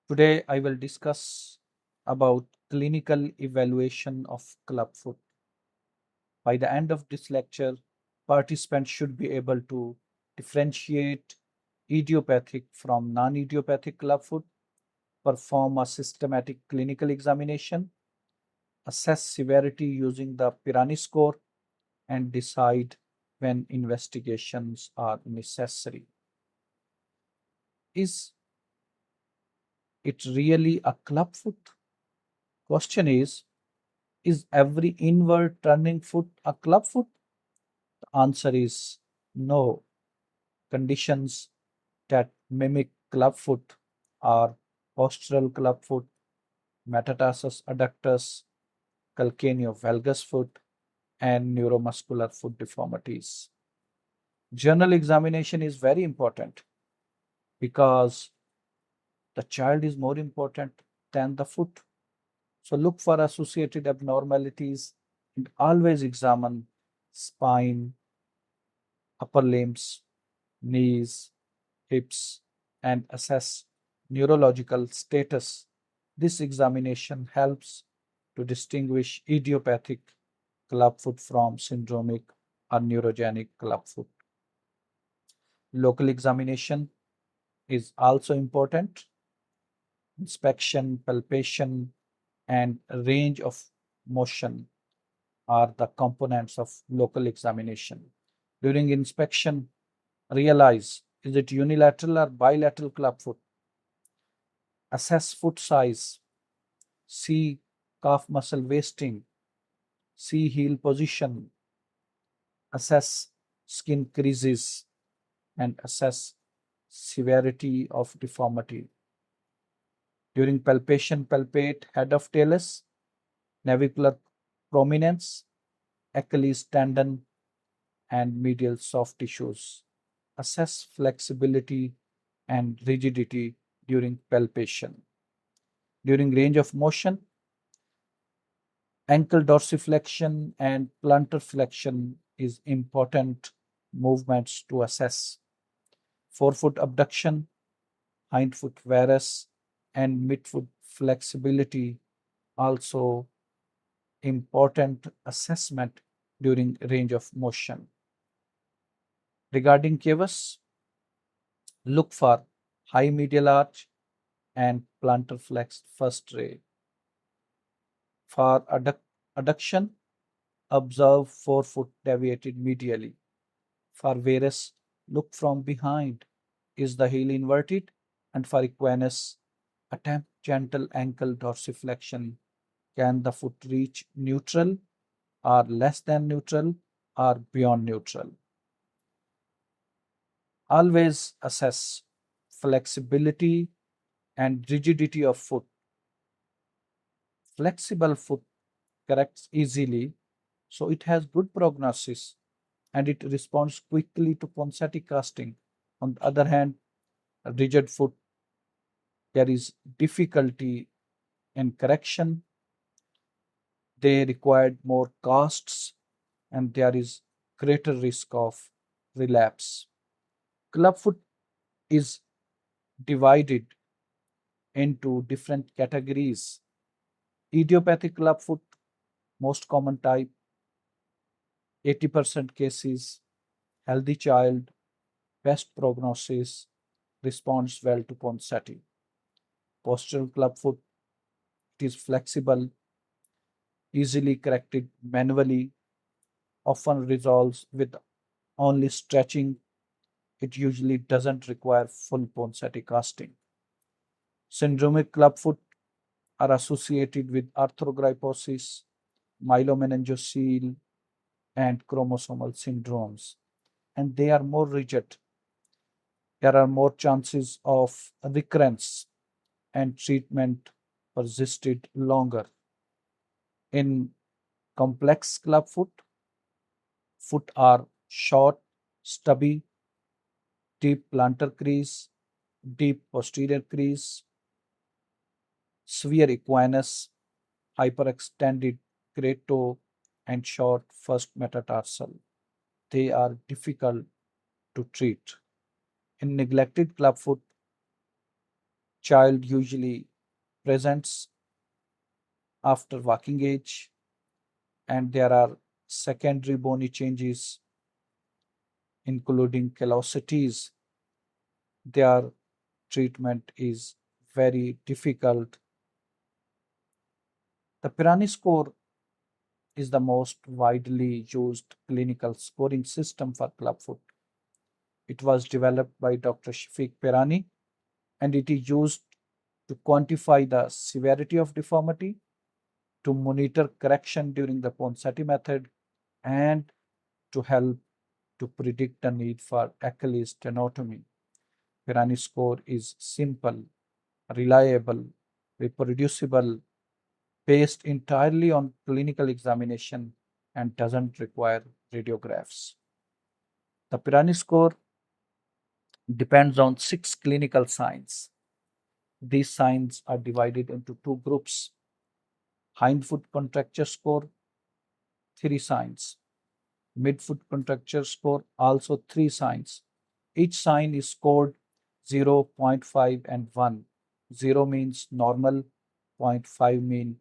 Today I will discuss about clinical evaluation of clubfoot. By the end of this lecture, participants should be able to differentiate idiopathic from non-idiopathic clubfoot, perform a systematic clinical examination, assess severity using the Pirani score, and decide when investigations are necessary. Is it really a clubfoot? Question is every inward turning foot a clubfoot? The answer is no. Conditions that mimic clubfoot are postural clubfoot, metatarsus adductus, calcaneovalgus foot, and neuromuscular foot deformities. General examination is very important because the child is more important than the foot. So look for associated abnormalities and always examine spine, upper limbs, knees, hips, and assess neurological status. This examination helps to distinguish idiopathic clubfoot from syndromic or neurogenic clubfoot. Local examination is also important. Inspection, palpation, and range of motion are the components of local examination. During inspection, realize is it unilateral or bilateral clubfoot? Assess foot size, see calf muscle wasting, see heel position, assess skin creases, and assess severity of deformity. During palpation, palpate head of talus, navicular prominence, Achilles tendon, and medial soft tissues. Assess flexibility and rigidity during palpation. During range of motion, ankle dorsiflexion and plantar flexion is important movements to assess. Forefoot abduction, hindfoot varus, and midfoot flexibility also important assessment during range of motion. Regarding Cavus, look for high medial arch and plantar flex first ray. For adduction, observe forefoot deviated medially. For varus, look from behind. Is the heel inverted? And for Equinus, attempt gentle ankle dorsiflexion. Can the foot reach neutral or less than neutral or beyond neutral? Always assess flexibility and rigidity of foot. Flexible foot corrects easily, so it has good prognosis and it responds quickly to Ponseti casting. On the other hand, a rigid foot, there is difficulty in correction. They required more casts and there is greater risk of relapse. Clubfoot is divided into different categories. Idiopathic clubfoot, most common type, 80% cases, healthy child, best prognosis, responds well to Ponseti. Postural clubfoot, it is flexible, easily corrected manually, often resolves with only stretching. It usually doesn't require full Ponseti casting. Syndromic clubfoot are associated with arthrogryposis, myelomeningocele, and chromosomal syndromes, and they are more rigid. There are more chances of recurrence and treatment persisted longer. In complex clubfoot, foot are short, stubby, deep plantar crease, deep posterior crease, severe equinus, hyperextended great toe, and short first metatarsal. They are difficult to treat. In neglected clubfoot, child usually presents after walking age, and there are secondary bony changes, including callosities. Their treatment is very difficult. The Pirani score is the most widely used clinical scoring system for clubfoot. It was developed by Dr. Shafiq Pirani, and it is used to quantify the severity of deformity, to monitor correction during the Ponseti method, and to help to predict the need for Achilles tenotomy. Pirani score is simple, reliable, reproducible, based entirely on clinical examination, and doesn't require radiographs. The Pirani score depends on 6 clinical signs. These signs are divided into 2 groups. Hindfoot contracture score, 3 signs. Midfoot contracture score, also 3 signs. Each sign is scored 0, 0.5, and 1. 0 means normal, 0.5 means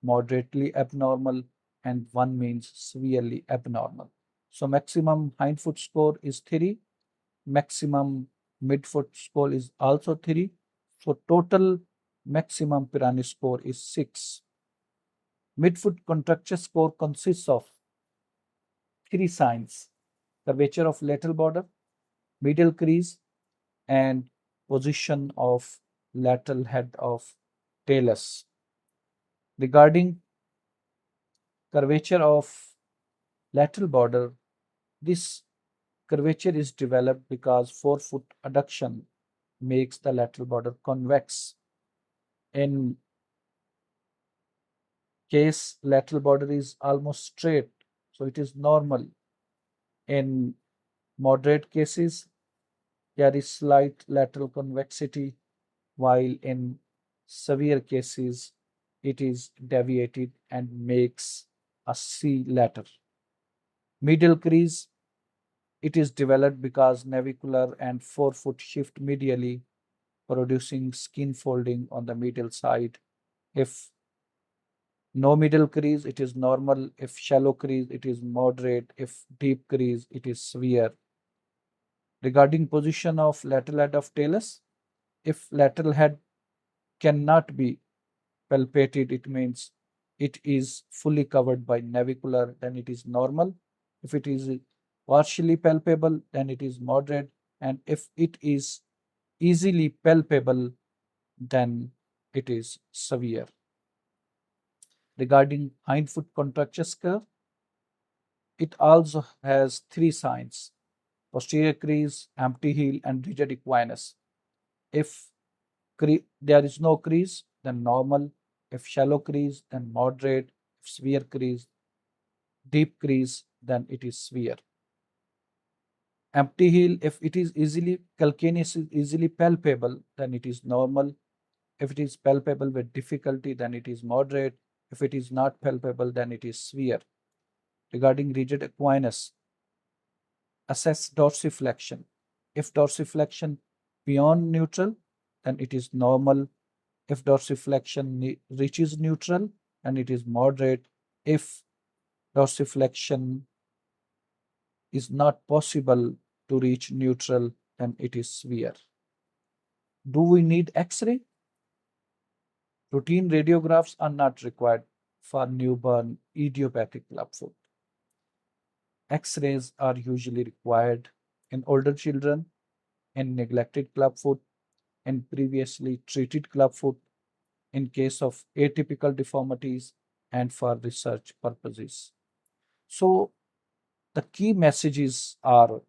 moderately abnormal, and 1 means severely abnormal. So maximum hindfoot score is 3, maximum midfoot score is also 3. So total maximum Pirani score is 6. Midfoot contracture score consists of 3 signs: curvature of lateral border, medial crease, and position of lateral head of talus. Regarding curvature of lateral border, this curvature is developed because forefoot adduction makes the lateral border convex. In case lateral border is almost straight, so it is normal. In moderate cases, there is slight lateral convexity, while in severe cases, it is deviated and makes a C later. Medial crease, it is developed because navicular and forefoot shift medially, producing skin folding on the medial side. If no middle crease, it is normal. If shallow crease, it is moderate. If deep crease, it is severe. Regarding position of lateral head of talus, if lateral head cannot be palpated, it means it is fully covered by navicular, then it is normal. If it is partially palpable, then it is moderate. And if it is easily palpable, then it is severe. Regarding hindfoot contracture curve, it also has 3 signs: posterior crease, empty heel, and rigid equinus. If there is no crease, then normal. If shallow crease, then moderate. If severe crease, deep crease, then it is severe. Empty heel, if it is easily calcaneus is easily palpable, then it is normal. If it is palpable with difficulty, then it is moderate. If it is not palpable, then it is severe. Regarding rigid equinus, assess dorsiflexion. If dorsiflexion beyond neutral, then it is normal. If dorsiflexion reaches neutral, then it is moderate. If dorsiflexion is not possible to reach neutral, then it is severe. Do we need X-ray? Routine radiographs are not required for newborn idiopathic clubfoot. X-rays are usually required in older children, in neglected clubfoot, in previously treated clubfoot, in case of atypical deformities, and for research purposes. So the key messages are: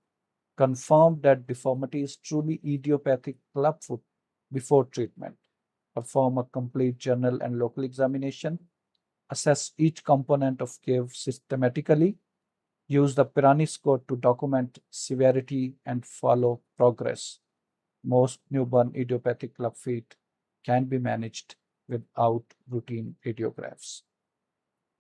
confirm that deformity is truly idiopathic clubfoot before treatment. Perform a complete general and local examination. Assess each component of CTEV systematically. Use the Pirani score to document severity and follow progress. Most newborn idiopathic club feet can be managed without routine radiographs.